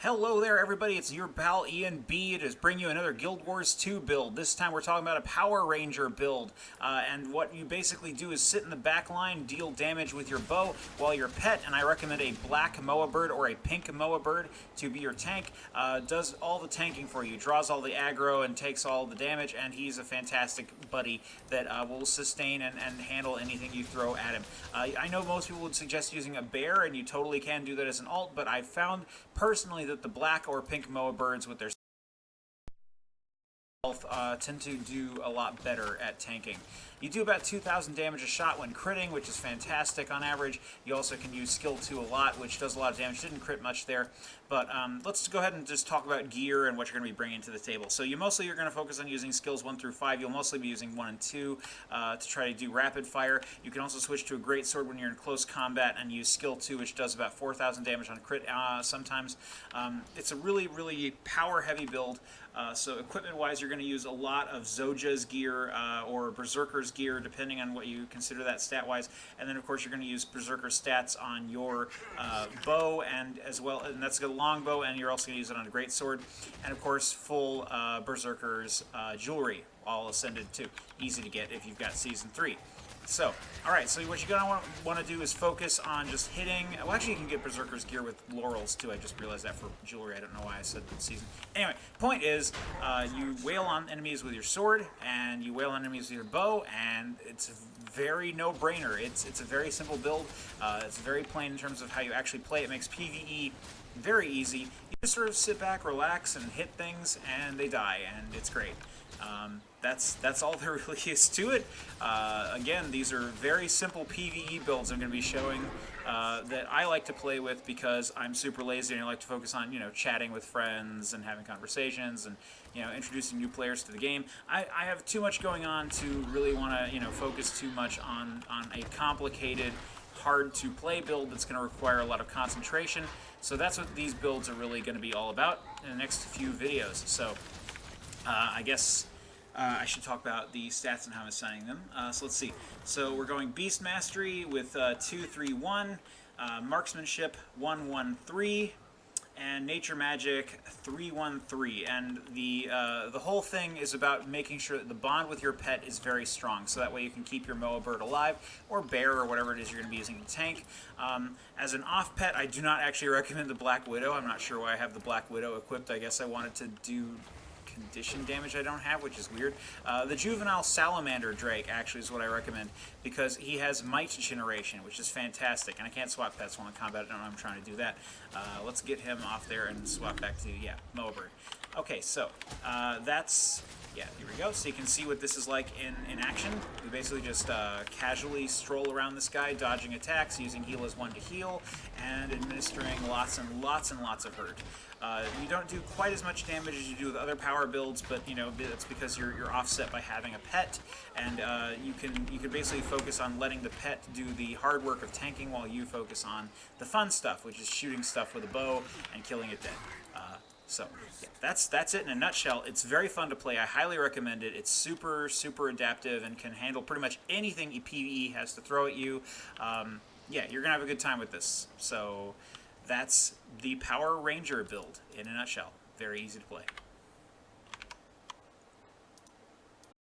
Hello there everybody, it's your pal Ian B. It is bringing you another Guild Wars 2 build. This time we're talking about a Power Ranger build. And what you basically do is sit in the back line, deal damage with your bow, while your pet, and I recommend a black Moa bird or a pink Moa bird to be your tank, does all the tanking for you, draws all the aggro and takes all the damage, and he's a fantastic buddy that will sustain and handle anything you throw at him. I know most people would suggest using a bear, and you totally can do that as an alt, but I've found personally that the black or pink Moa birds with their health tend to do a lot better at tanking. You do about 2,000 damage a shot when critting, which is fantastic on average. You also can use skill 2 a lot, which does a lot of damage. Didn't crit much there, but let's go ahead and just talk about gear and what you're going to be bringing to the table. So you're going to focus on using skills 1 through 5. You'll mostly be using 1 and 2 to try to do rapid fire. You can also switch to a great sword when you're in close combat and use skill 2, which does about 4,000 damage on crit sometimes. It's a really, really power-heavy build. So equipment-wise, you're going to use a lot of Zoja's gear or Berserker's gear, depending on what you consider that stat-wise. And then, of course, you're going to use Berserker stats on your bow, and that's a long bow, and you're also going to use it on a great sword. And, of course, full Berserker's jewelry, all ascended too. Easy to get if you've got Season 3. So, alright, so what you're going to want to do is focus on just hitting... Well, actually, you can get Berserker's gear with laurels, too. I just realized that for jewelry. I don't know why I said season. Anyway, point is, you wail on enemies with your sword, and you wail on enemies with your bow, and it's a very no-brainer. It's a very simple build. It's very plain in terms of how you actually play. It makes PVE very easy. You just sort of sit back, relax, and hit things, and they die, and it's great. That's all there really is to it. Again, these are very simple PvE builds I'm going to be showing that I like to play with because I'm super lazy and I like to focus on, chatting with friends and having conversations and, introducing new players to the game. I have too much going on to really want to, focus too much on a complicated, hard-to-play build that's going to require a lot of concentration. So that's what these builds are really going to be all about in the next few videos. So I guess I should talk about the stats and how I'm assigning them. So let's see. So we're going Beast Mastery with 2-3-1, Marksmanship 1-1-3, and Nature Magic 3-1-3. And the whole thing is about making sure that the bond with your pet is very strong, so that way you can keep your Moa bird alive, or bear, or whatever it is you're going to be using to tank. As an off pet, I do not actually recommend the Black Widow. I'm not sure why I have the Black Widow equipped. I guess I wanted to do condition damage I don't have, which is weird. The Juvenile Salamander Drake actually is what I recommend because he has Might Generation, which is fantastic, and I can't swap pets while in combat. I don't know I'm trying to do that. Let's get him off there and swap back to, Moa Bird. Okay, so here we go. So you can see what this is like in action. We basically just casually stroll around this guy, dodging attacks, using Heal as 1 to heal, and administering lots and lots of hurt. You don't do quite as much damage as you do with other power builds, but that's because you're offset by having a pet, and you can basically focus on letting the pet do the hard work of tanking while you focus on the fun stuff, which is shooting stuff with a bow and killing it dead. So that's it in a nutshell. It's very fun to play. I highly recommend it. It's super adaptive and can handle pretty much anything PvE has to throw at you. You're gonna have a good time with this. So that's the Power Ranger build in a nutshell. Very easy to play.